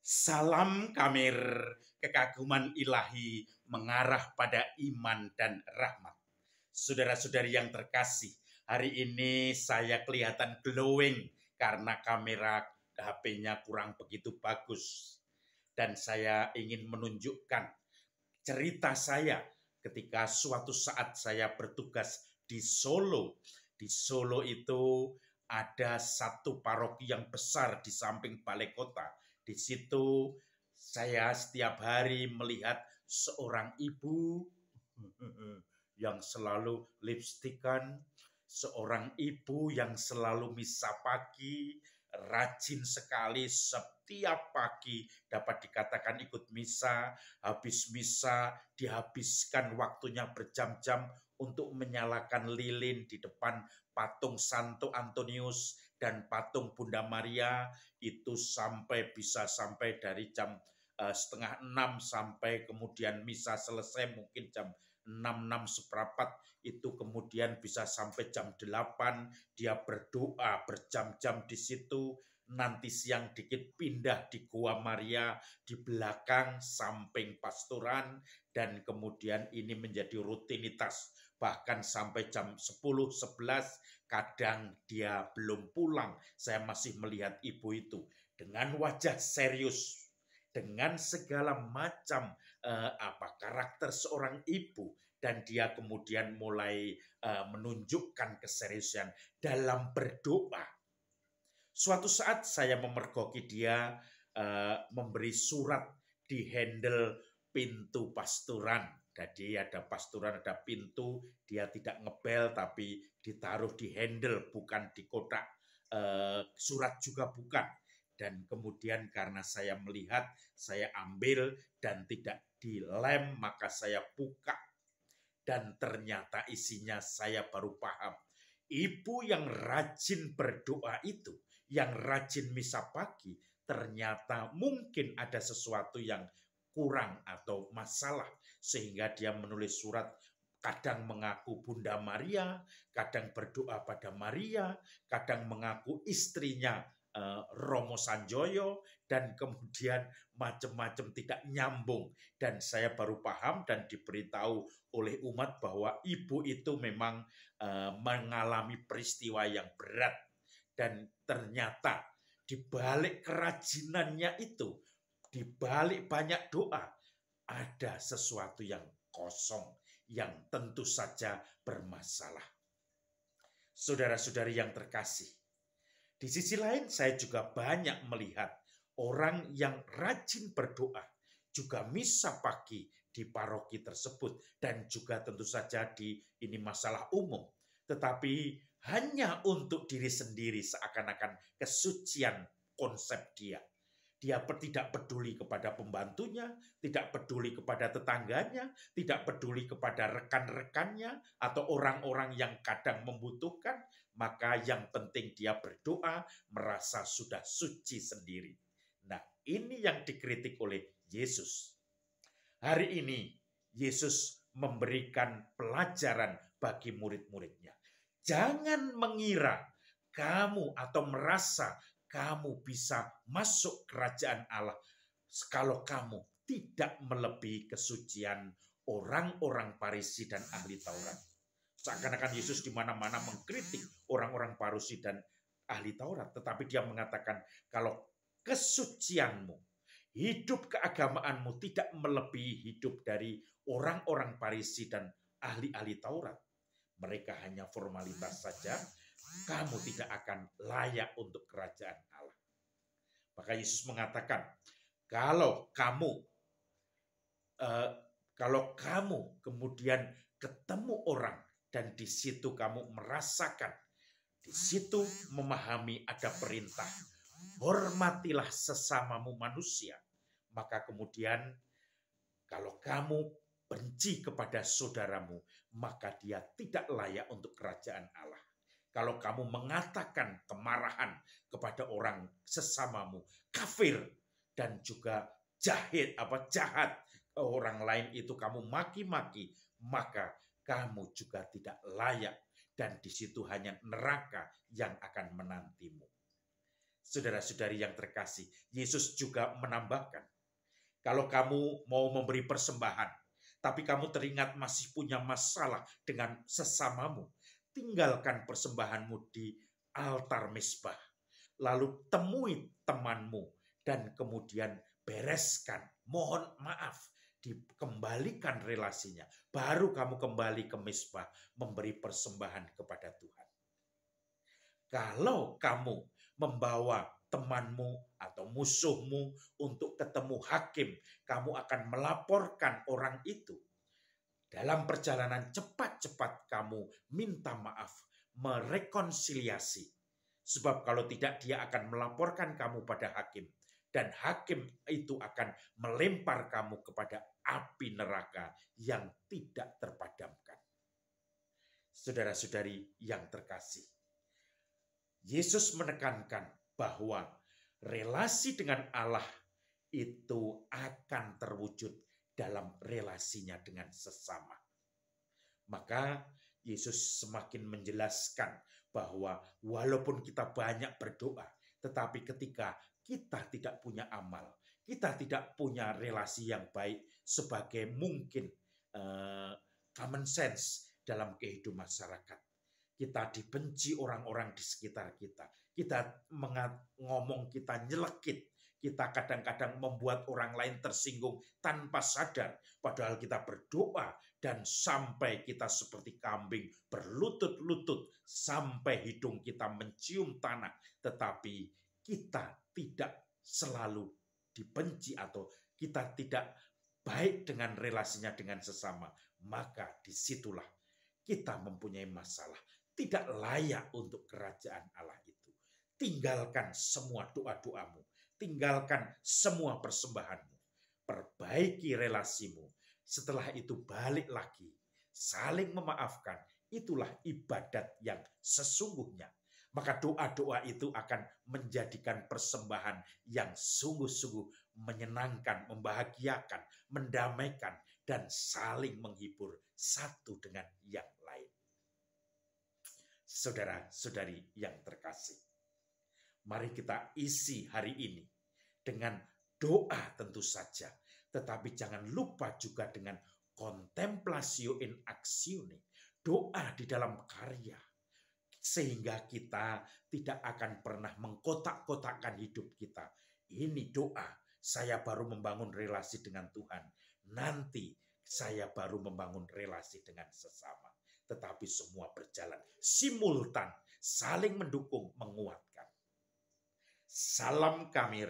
Salam Kamir, kekaguman ilahi mengarah pada iman dan rahmat. Saudara-saudari yang terkasih, hari ini saya kelihatan glowing karena kamera HP-nya kurang begitu bagus. Dan saya ingin menunjukkan cerita saya ketika suatu saat saya bertugas di Solo. Di Solo itu ada satu paroki yang besar di samping balai kota. Di situ saya setiap hari melihat seorang ibu yang selalu lipstikan, seorang ibu yang selalu misa pagi, rajin sekali setiap pagi dapat dikatakan ikut misa, habis misa dihabiskan waktunya berjam-jam untuk menyalakan lilin di depan patung Santo Antonius dan patung Bunda Maria itu bisa sampai dari jam setengah 6 sampai kemudian misa selesai mungkin jam 6 seperempat itu kemudian bisa sampai jam 8 dia berdoa berjam-jam di situ. Nanti siang dikit pindah di Gua Maria di belakang samping pastoran dan kemudian ini menjadi rutinitas bahkan sampai jam 10-11 kadang dia belum pulang. Saya masih melihat ibu itu dengan wajah serius, dengan segala macam karakter seorang ibu, dan dia kemudian mulai menunjukkan keseriusan dalam berdoa. Suatu saat saya memergoki dia memberi surat di handle pintu pasturan. Jadi ada pasturan, ada pintu, dia tidak ngebel tapi ditaruh di handle, bukan di kotak surat juga bukan. Dan kemudian karena saya melihat, saya ambil dan tidak dilem, maka saya buka. Dan ternyata isinya saya baru paham. Ibu yang rajin berdoa itu, yang rajin misa pagi, ternyata mungkin ada sesuatu yang kurang atau masalah sehingga dia menulis surat, kadang mengaku Bunda Maria, kadang berdoa pada Maria, kadang mengaku istrinya Romo Sanjoyo, dan kemudian macam-macam tidak nyambung. Dan saya baru paham dan diberitahu oleh umat bahwa ibu itu memang mengalami peristiwa yang berat. Dan ternyata di balik kerajinannya itu, di balik banyak doa, ada sesuatu yang kosong, yang tentu saja bermasalah. Saudara-saudari yang terkasih, di sisi lain saya juga banyak melihat orang yang rajin berdoa, juga misa pagi di paroki tersebut, dan juga tentu saja ini masalah umum, tetapi hanya untuk diri sendiri, seakan-akan kesucian konsep dia. Dia tidak peduli kepada pembantunya, tidak peduli kepada tetangganya, tidak peduli kepada rekan-rekannya atau orang-orang yang kadang membutuhkan, maka yang penting dia berdoa, merasa sudah suci sendiri. Nah, ini yang dikritik oleh Yesus. Hari ini Yesus memberikan pelajaran bagi murid-muridnya. Jangan mengira kamu atau merasa kamu bisa masuk kerajaan Allah kalau kamu tidak melebihi kesucian orang-orang Farisi dan ahli Taurat. Seakan-akan Yesus di mana-mana mengkritik orang-orang Farisi dan ahli Taurat, tetapi dia mengatakan kalau kesucianmu, hidup keagamaanmu tidak melebihi hidup dari orang-orang Farisi dan ahli-ahli Taurat, mereka hanya formalitas saja, kamu tidak akan layak untuk kerajaan Allah. Maka Yesus mengatakan, kalau kamu kemudian ketemu orang dan di situ kamu merasakan, di situ memahami ada perintah, hormatilah sesamamu manusia, maka kemudian kalau kamu benci kepada saudaramu, maka dia tidak layak untuk kerajaan Allah. Kalau kamu mengatakan kemarahan kepada orang sesamamu, kafir, dan juga jahat orang lain itu kamu maki-maki, maka kamu juga tidak layak, dan di situ hanya neraka yang akan menantimu. Saudara-saudari yang terkasih, Yesus juga menambahkan, kalau kamu mau memberi persembahan, tapi kamu teringat masih punya masalah dengan sesamamu, tinggalkan persembahanmu di altar mezbah. Lalu temui temanmu dan kemudian bereskan, mohon maaf, dikembalikan relasinya. Baru kamu kembali ke mezbah memberi persembahan kepada Tuhan. Kalau kamu membawa temanmu atau musuhmu untuk ketemu hakim, kamu akan melaporkan orang itu. Dalam perjalanan cepat-cepat kamu minta maaf, merekonsiliasi. Sebab kalau tidak dia akan melaporkan kamu pada hakim. Dan hakim itu akan melempar kamu kepada api neraka yang tidak terpadamkan. Saudara-saudari yang terkasih, Yesus menekankan bahwa relasi dengan Allah itu akan terwujud dalam relasinya dengan sesama. Maka Yesus semakin menjelaskan bahwa walaupun kita banyak berdoa, tetapi ketika kita tidak punya amal, kita tidak punya relasi yang baik sebagai mungkin common sense dalam kehidupan masyarakat. Kita dibenci orang-orang di sekitar kita. Kita ngomong, kita nyelekit. Kita kadang-kadang membuat orang lain tersinggung tanpa sadar. Padahal kita berdoa dan sampai kita seperti kambing berlutut-lutut. Sampai hidung kita mencium tanah. Tetapi kita tidak selalu dibenci atau kita tidak baik dengan relasinya dengan sesama. Maka disitulah kita mempunyai masalah. Tidak layak untuk kerajaan Allah itu. Tinggalkan semua doa-doamu. Tinggalkan semua persembahanmu. Perbaiki relasimu. Setelah itu balik lagi. Saling memaafkan. Itulah ibadat yang sesungguhnya. Maka doa-doa itu akan menjadikan persembahan yang sungguh-sungguh menyenangkan, membahagiakan, mendamaikan, dan saling menghibur satu dengan yang lain. Saudara-saudari yang terkasih, mari kita isi hari ini dengan doa tentu saja, tetapi jangan lupa juga dengan contemplatio in actione, doa di dalam karya, sehingga kita tidak akan pernah mengkotak-kotakkan hidup kita. Ini doa, saya baru membangun relasi dengan Tuhan, nanti saya baru membangun relasi dengan sesama. Tetapi semua berjalan simultan, saling mendukung, menguatkan. Salam Kamir,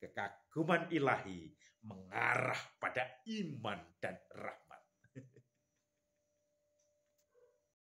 kekaguman ilahi mengarah pada iman dan rahmat.